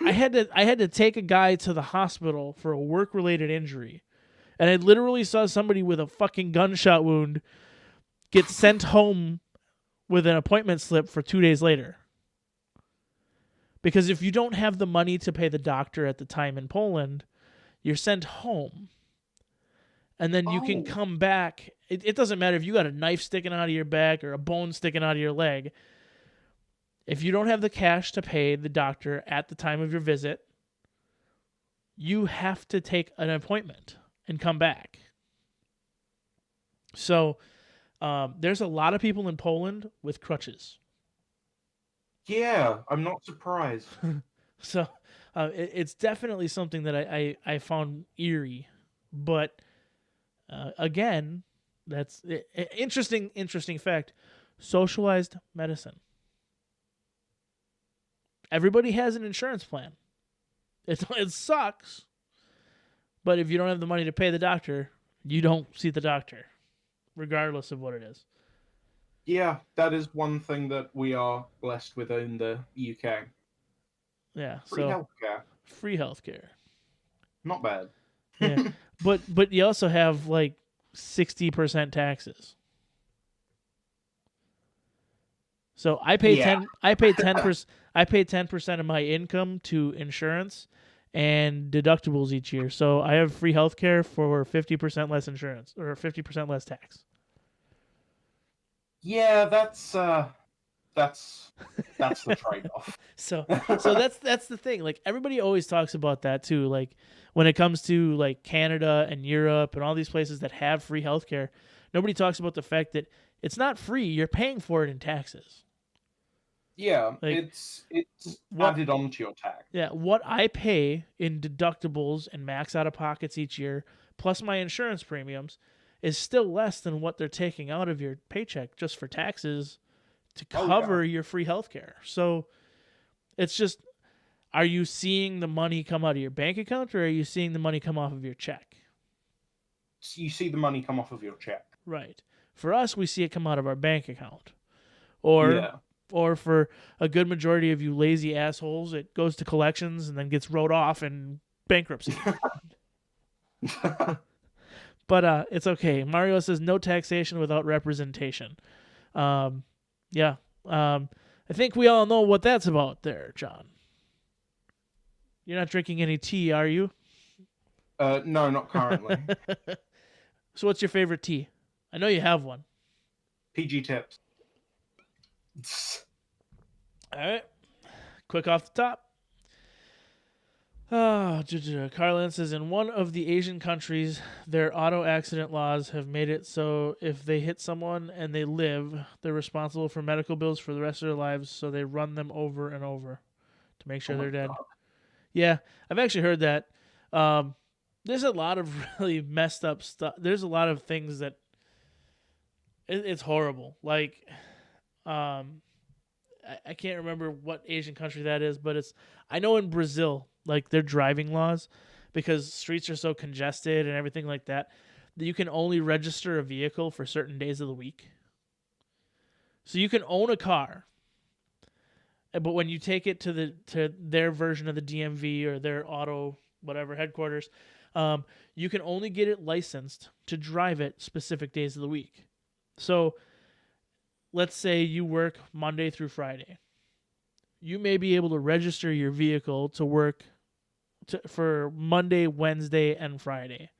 I had to take a guy to the hospital for a work related injury, and I literally saw somebody with a fucking gunshot wound get sent home with an appointment slip for 2 days later. Because if you don't have the money to pay the doctor at the time in Poland, you're sent home. And then you can come back. It doesn't matter if you got a knife sticking out of your back or a bone sticking out of your leg. If you don't have the cash to pay the doctor at the time of your visit, you have to take an appointment and come back. So, There's a lot of people in Poland with crutches. Yeah, I'm not surprised. So it's definitely something that I found eerie. But again, that's interesting fact. Socialized medicine. Everybody has an insurance plan. It sucks, but if you don't have the money to pay the doctor, you don't see the doctor, regardless of what it is. Yeah, that is one thing that we are blessed with in the UK. Yeah, Free so healthcare. free healthcare. Not bad. Yeah, but you also have like 60% taxes. So I pay Yeah. 10. I pay 10%. I pay 10% of my income to insurance and deductibles each year. So I have free healthcare for 50% less insurance or 50% less tax. Yeah, that's the trade-off. So that's the thing. Like everybody always talks about that too. Like when it comes to like Canada and Europe and all these places that have free healthcare, nobody talks about the fact that it's not free. You're paying for it in taxes. Yeah, Like it's what added onto your tax. Yeah, what I pay in deductibles and max out of pockets each year, plus my insurance premiums, is still less than what they're taking out of your paycheck just for taxes to cover your free healthcare. So it's just, are you seeing the money come out of your bank account or are you seeing the money come off of your check? You see the money come off of your check. Right. For us, we see it come out of our bank account. Or Yeah. or for a good majority of you lazy assholes, it goes to collections and then gets wrote off in bankruptcy. But it's okay. Mario says no taxation without representation. Yeah. I think we all know what that's about there, John. You're not drinking any tea, are you? No, not currently. So what's your favorite tea? I know you have one. PG tips. All right. Quick off the top. Carlin says in one of the Asian countries, their auto accident laws have made it so if they hit someone and they live, they're responsible for medical bills for the rest of their lives, so they run them over and over to make sure they're dead. God. Yeah, I've actually heard that. There's a lot of really messed up stuff. There's a lot of things that it's horrible. Like, I can't remember what Asian country that is, but I know in Brazil, like their driving laws, because streets are so congested and everything like that, that you can only register a vehicle for certain days of the week. So you can own a car, but when you take it to their version of the DMV or their auto whatever headquarters, you can only get it licensed to drive it specific days of the week. So let's say you work Monday through Friday. You may be able to register your vehicle to work for Monday, Wednesday, and Friday.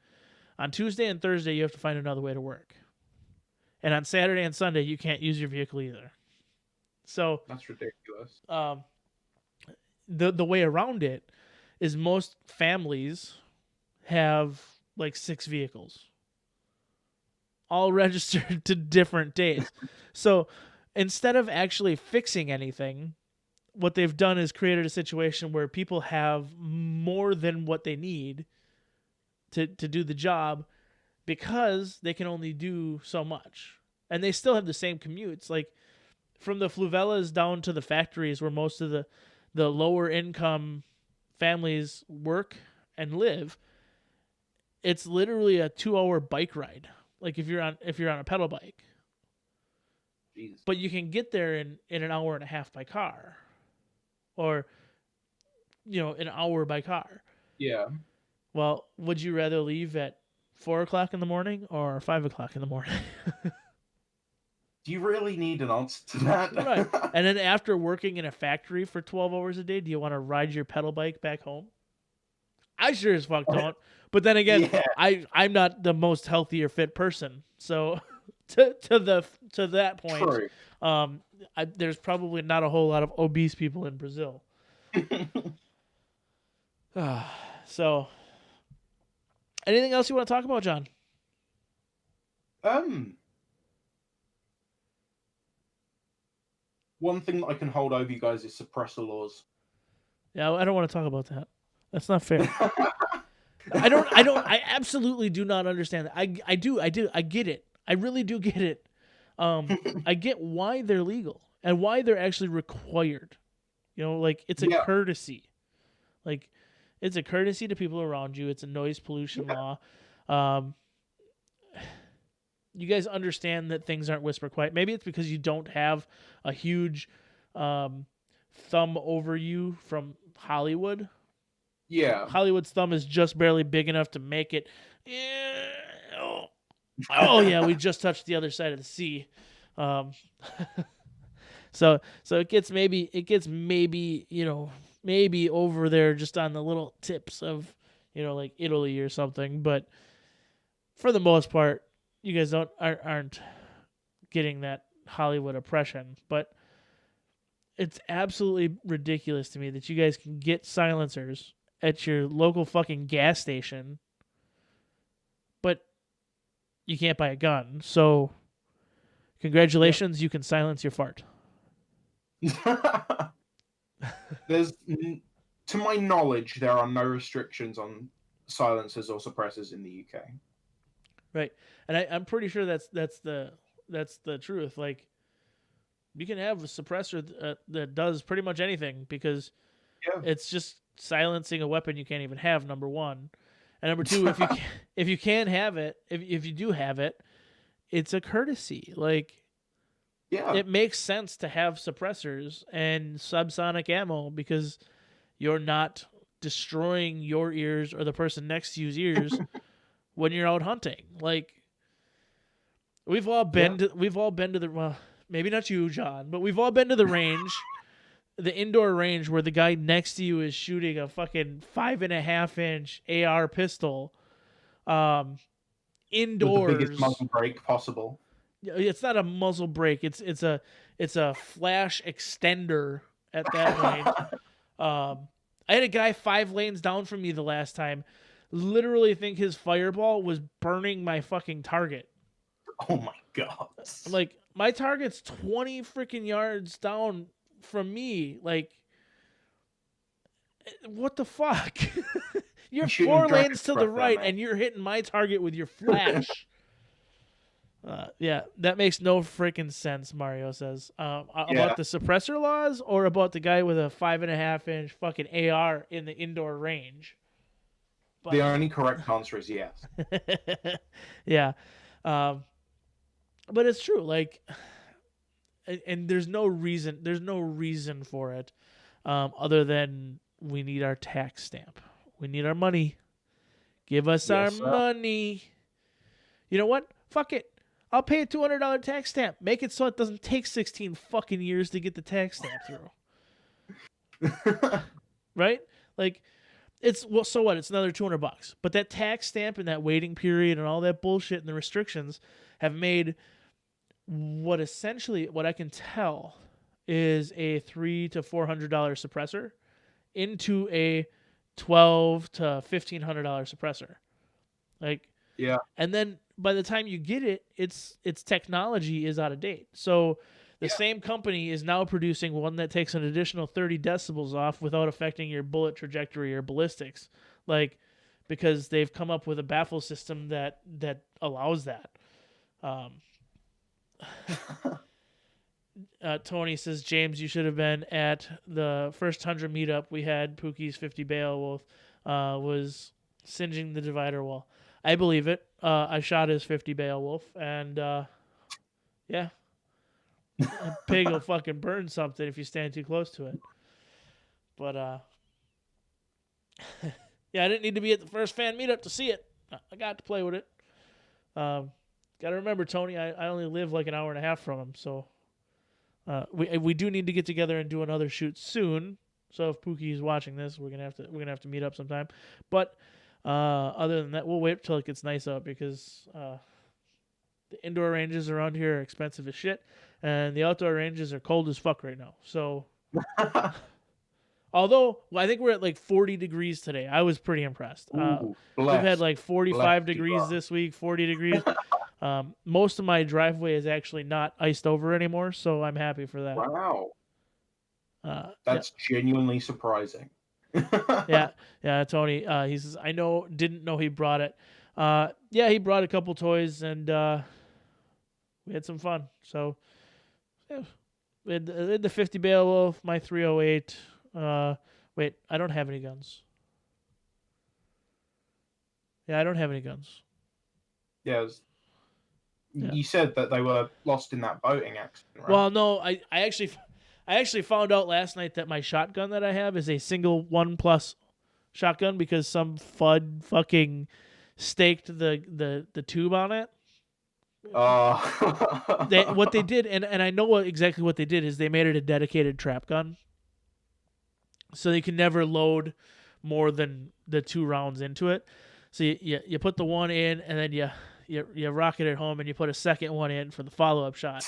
On Tuesday and Thursday, you have to find another way to work. And on Saturday and Sunday, you can't use your vehicle either. So that's ridiculous. The way around it is most families have like 6 vehicles, all registered to different days. So instead of actually fixing anything, what they've done is created a situation where people have more than what they need to do the job because they can only do so much. And they still have the same commutes. Like from the fluvellas down to the factories where most of the lower income families work and live, it's literally a 2-hour bike ride. Like if you're on a pedal bike. Jeez. But you can get there in an hour and a half by car. Or, an hour by car. Yeah. Well, would you rather leave at 4 o'clock in the morning or 5 o'clock in the morning? Do you really need an answer to that? Right. And then after working in a factory for 12 hours a day, do you want to ride your pedal bike back home? I sure as fuck don't. But then again, yeah. I'm not the most healthy or fit person. So to that point, True. There's probably not a whole lot of obese people in Brazil. So, anything else you want to talk about, John? one thing that I can hold over you guys is suppressor laws. Yeah, I don't want to talk about that. That's not fair. I absolutely do not understand that. I do. I get it. I really do get it. I get why they're legal and why they're actually required. Like it's a courtesy. Like it's a courtesy to people around you. It's a noise pollution law. You guys understand that things aren't whisper quiet. Maybe it's because you don't have a huge thumb over you from Hollywood. Yeah. Hollywood's thumb is just barely big enough to make it. Oh yeah, we just touched the other side of the sea. So it gets maybe maybe over there just on the little tips of like Italy or something, but for the most part, you guys aren't getting that Hollywood oppression. But it's absolutely ridiculous to me that you guys can get silencers at your local fucking gas station, but you can't buy a gun. So congratulations, you can silence your fart. To my knowledge, there are no restrictions on silencers or suppressors in the UK. Right, and I'm pretty sure that's the truth. Like, you can have a suppressor that does pretty much anything because it's just silencing a weapon you can't even have. Number one, and number two, if you can have it, if you do have it, it's a courtesy. Like, it makes sense to have suppressors and subsonic ammo because you're not destroying your ears or the person next to you's ears when you're out hunting. Like, we've all been to the, well, maybe not you, John, but we've all been to the range, the indoor range where the guy next to you is shooting a fucking 5.5-inch AR pistol, indoors. With the biggest muzzle break possible. It's not a muzzle break. It's a flash extender at that point. I had a guy 5 lanes down from me the last time. Literally think his fireball was burning my fucking target. Oh my god! I'm like, my target's 20 freaking yards down from me. Like, what the fuck? You're 4 lanes to the right, and you're hitting my target with your flash. Yeah, that makes no freaking sense, Mario says. About the suppressor laws or about the guy with a 5.5-inch fucking AR in the indoor range? But the only correct answer is yes. Yeah. But it's true. Like, and there's no reason for it other than we need our tax stamp. We need our money. Give us our money. You know what? Fuck it. I'll pay a $200 tax stamp. Make it so it doesn't take 16 fucking years to get the tax stamp through. Right? Like, so what? It's another $200. But that tax stamp and that waiting period and all that bullshit and the restrictions have made what I can tell is a $300 to $400 suppressor into a $1,200 to $1,500 suppressor. Like, yeah. And then by the time you get it, its technology is out of date. So the same company is now producing one that takes an additional 30 decibels off without affecting your bullet trajectory or ballistics. Like, because they've come up with a baffle system that allows that. Tony says, James, you should have been at the first 100 meetup we had. Pookie's 50 Beowulf was singeing the divider wall. I believe it. I shot his 50 Beowulf, and yeah, a pig will fucking burn something if you stand too close to it. But yeah, I didn't need to be at the first fan meetup to see it. I got to play with it. Got to remember, Tony, I only live like an hour and a half from him, so we do need to get together and do another shoot soon. So if Pookie is watching this, we're gonna have to meet up sometime. But other than that, we'll wait till it gets nice out because the indoor ranges around here are expensive as shit, and the outdoor ranges are cold as fuck right now. So, although I think we're at like 40 degrees today, I was pretty impressed. We've had like 45 degrees this week, 40 degrees. Most of my driveway is actually not iced over anymore, so I'm happy for that. Wow. That's yeah. genuinely surprising. Yeah, Tony. He says, didn't know he brought it. Yeah, he brought a couple toys, and we had some fun. So, yeah, we had the 50 Beowulf, my 308. Wait, I don't have any guns. Yeah, I don't have any guns. Yeah, you said that they were lost in that boating accident, right? Well, no, I actually found out last night that my shotgun that I have is a single 1+ shotgun because some FUD fucking staked the tube on it. What they did, and I know exactly what they did, is they made it a dedicated trap gun, so you can never load more than the 2 rounds into it. So you put the one in, and then you rocket it home, and you put a second one in for the follow-up shot.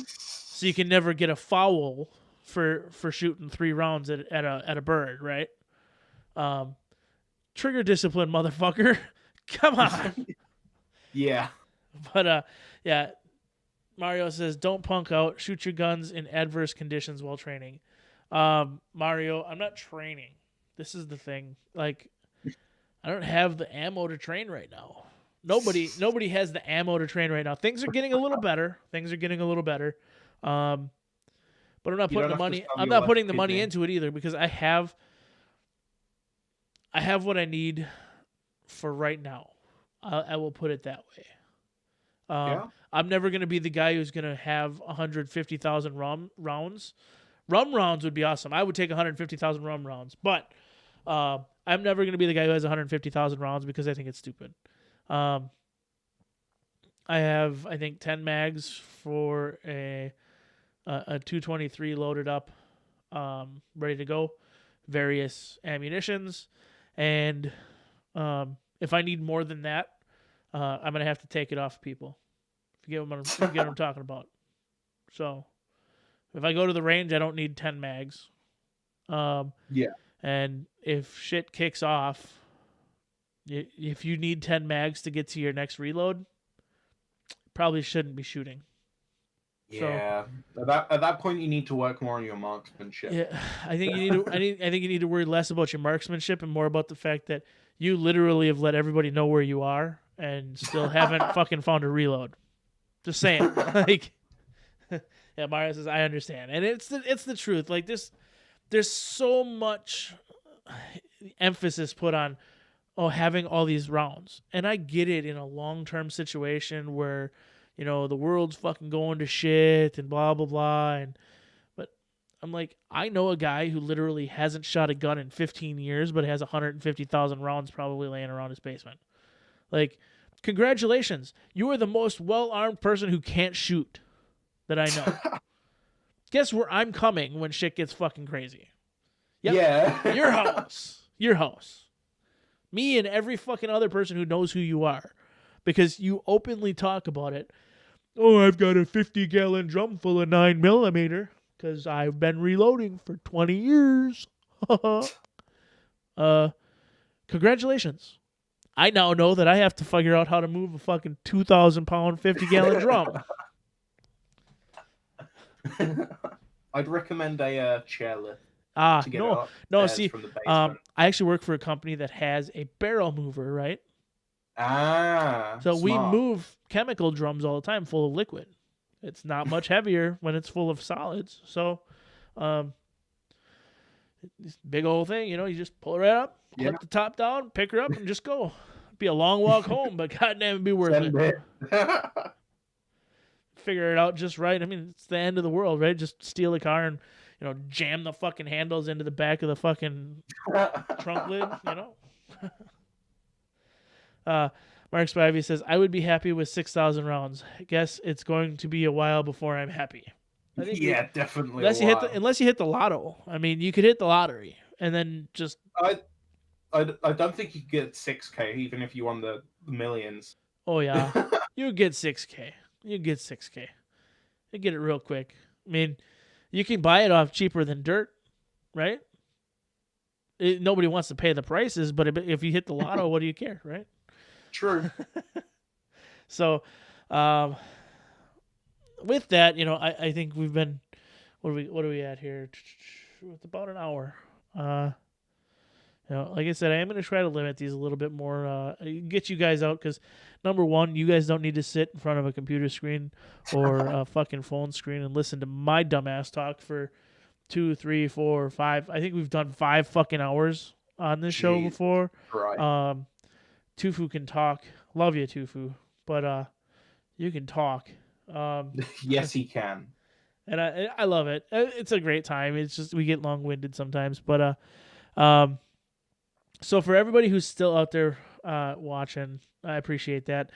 So you can never get a foul for shooting 3 rounds at a bird, right? Trigger discipline, motherfucker. Come on. Yeah. But yeah. Mario says, "Don't punk out. Shoot your guns in adverse conditions while training." Mario, I'm not training. This is the thing. Like, I don't have the ammo to train right now. Nobody has the ammo to train right now. Things are getting a little better. But I'm not putting the money. I'm not putting the money into it either because I have what I need for right now. I will put it that way. I'm never going to be the guy who's going to have 150,000 rounds. Rum rounds would be awesome. I would take 150,000 rum rounds, but I'm never going to be the guy who has 150,000 rounds because I think it's stupid. I have, I think, 10 mags for a 223 loaded up, ready to go, various ammunitions, and if I need more than that, I'm going to have to take it off people. If you get what I'm talking about. So, if I go to the range, I don't need 10 mags. Yeah. And if shit kicks off, if you need 10 mags to get to your next reload, probably shouldn't be shooting. Yeah. So, at that point, you need to work more on your marksmanship. Yeah, I think you need to. I think you need to worry less about your marksmanship and more about the fact that you literally have let everybody know where you are and still haven't fucking found a reload. Just saying, like, yeah. Mario says, "I understand," and it's the truth. Like this, there's so much emphasis put on having all these rounds, and I get it in a long-term situation where the world's fucking going to shit and blah blah blah, but I'm like, I know a guy who literally hasn't shot a gun in 15 years but has 150,000 rounds probably laying around his basement. Like, congratulations, you are the most well-armed person who can't shoot that I know. Guess where I'm coming when shit gets fucking crazy? Yep. Yeah. Your house. Me and every fucking other person who knows who you are. Because you openly talk about it. Oh, I've got a 50-gallon drum full of 9mm because I've been reloading for 20 years. Congratulations. I now know that I have to figure out how to move a fucking 2,000-pound 50-gallon drum. I'd recommend a chairlift. No. See, I actually work for a company that has a barrel mover, right? So smart. We move chemical drums all the time full of liquid. It's not much heavier when it's full of solids. So, this big old thing, you just pull it right up, clip the top down, pick her up, and just go. It'd be a long walk home, but goddamn, it'd be worth it. Figure it out just right. I mean, it's the end of the world, right? Just steal a car and jam the fucking handles into the back of the fucking trunk lid, Mark Spivey says, I would be happy with 6,000 rounds. I guess it's going to be a while before I'm happy. Definitely. Unless you hit the lotto. I mean, you could hit the lottery and then just. I don't think you could get 6K even if you won the millions. Oh yeah, you get 6K. You get 6K. You get it real quick. I mean, you can buy it off cheaper than dirt, right? Nobody wants to pay the prices, but if you hit the lotto, what do you care, right? True. So, Um, with that, I think we've been what are we at here? It's about an hour. Like I said, I am going to try to limit these a little bit more. Get you guys out because number one, you guys don't need to sit in front of a computer screen or a fucking phone screen and listen to my dumbass talk for 2, 3, 4, 5. I think we've done 5 fucking hours on this show before. Right. Tufu can talk. Love you, Tufu, but you can talk. Yes, he can. And I love it. It's a great time. It's just we get long winded sometimes, but so for everybody who's still out there watching, I appreciate that.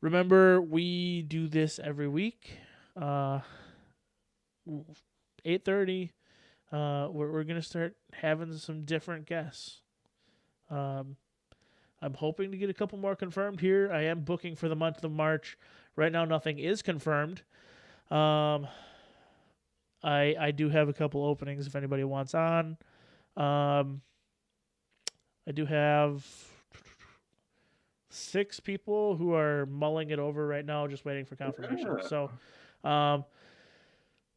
Remember, we do this every week, 8:30. We're gonna start having some different guests. I'm hoping to get a couple more confirmed here. I am booking for the month of March. Right now, nothing is confirmed. I do have a couple openings if anybody wants on. I do have 6 people who are mulling it over right now, just waiting for confirmation. Yeah. So,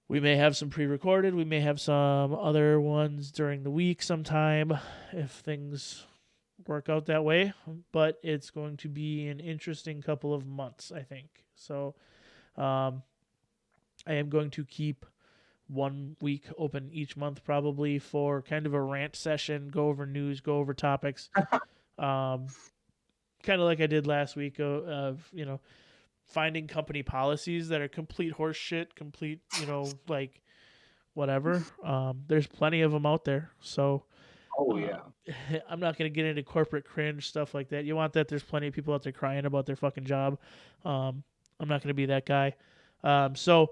we may have some pre-recorded. We may have some other ones during the week sometime if things work out that way. But it's going to be an interesting couple of months, I think. So, I am going to keep 1 week open each month probably for kind of a rant session, go over news, go over topics. Kind of like I did last week of finding company policies that are complete horse shit, complete, like whatever. There's plenty of them out there. So I'm not going to get into corporate cringe stuff like that. You want that? There's plenty of people out there crying about their fucking job. I'm not going to be that guy. So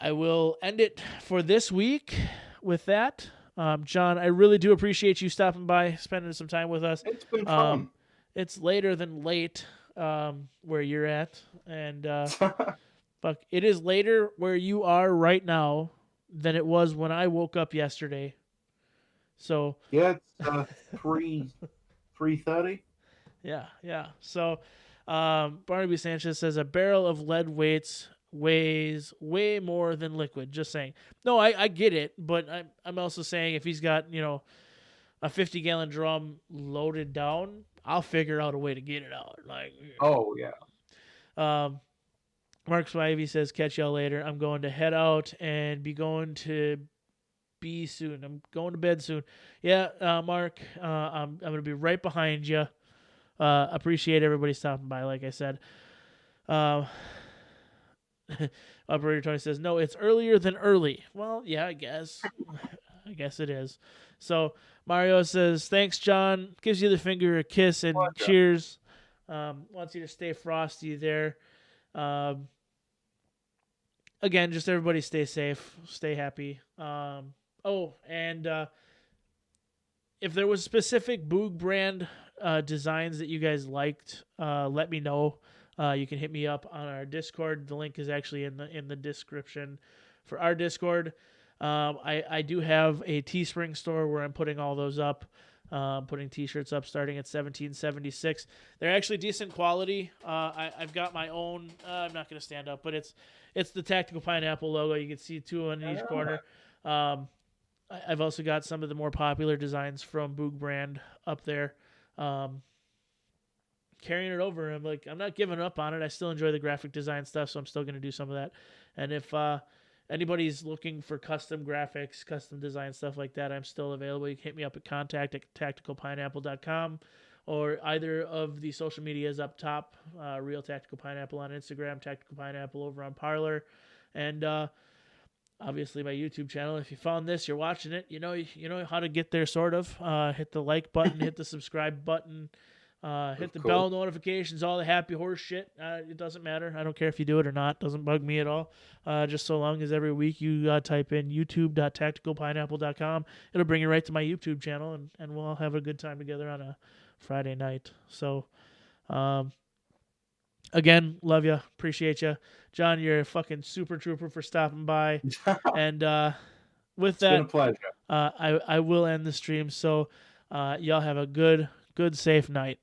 I will end it for this week with that. John, I really do appreciate you stopping by, spending some time with us. It's been fun. It's later than late where you're at. And fuck, it is later where you are right now than it was when I woke up yesterday. So yeah, it's 3:30. Yeah. So Barnaby Sanchez says a barrel of lead weighs way more than liquid. Just saying. No, I get it, but I'm also saying if he's got a 50-gallon drum loaded down, I'll figure out a way to get it out. Oh yeah. Mark Swivey says catch y'all later. I'm going to head out and be going to be soon. I'm going to bed soon. Yeah, Mark, I'm gonna be right behind you. Appreciate everybody stopping by. Like I said. Operator Tony says, no, it's earlier than early. Well, yeah, I guess. I guess it is. So Mario says, thanks, John. Gives you the finger a kiss and cheers. Wants you to stay frosty there. Again, just everybody stay safe. Stay happy. And if there was specific Boog brand designs that you guys liked, let me know. You can hit me up on our Discord. The link is actually in the description for our Discord. I do have a Teespring store where I'm putting all those up. Putting T-shirts up starting at $17.76. They're actually decent quality. I've got my own. I'm not going to stand up, but it's the Tactical Pineapple logo. You can see 2 on each corner. I've also got some of the more popular designs from Boog brand up there. Carrying it over. I'm not giving up on it. I still enjoy the graphic design stuff, so I'm still going to do some of that. And if anybody's looking for custom graphics, custom design, stuff like that, I'm still available. You can hit me up at contact@tacticalpineapple.com or either of the social medias up top. Real Tactical Pineapple on Instagram, Tactical Pineapple over on Parler, and obviously my YouTube channel. If you found this, you're watching it, you know how to get there, sort of. Hit the like button, hit the subscribe button. Hit the bell notifications, all the happy horse shit. It doesn't matter. I don't care if you do it or not. It doesn't bug me at all. Just so long as every week you type in youtube.tacticalpineapple.com. It'll bring you right to my YouTube channel, and we'll all have a good time together on a Friday night. So, again, love you. Appreciate you. John, you're a fucking super trooper for stopping by. And with that, it's been a pleasure. I will end the stream. So y'all have a good, safe night.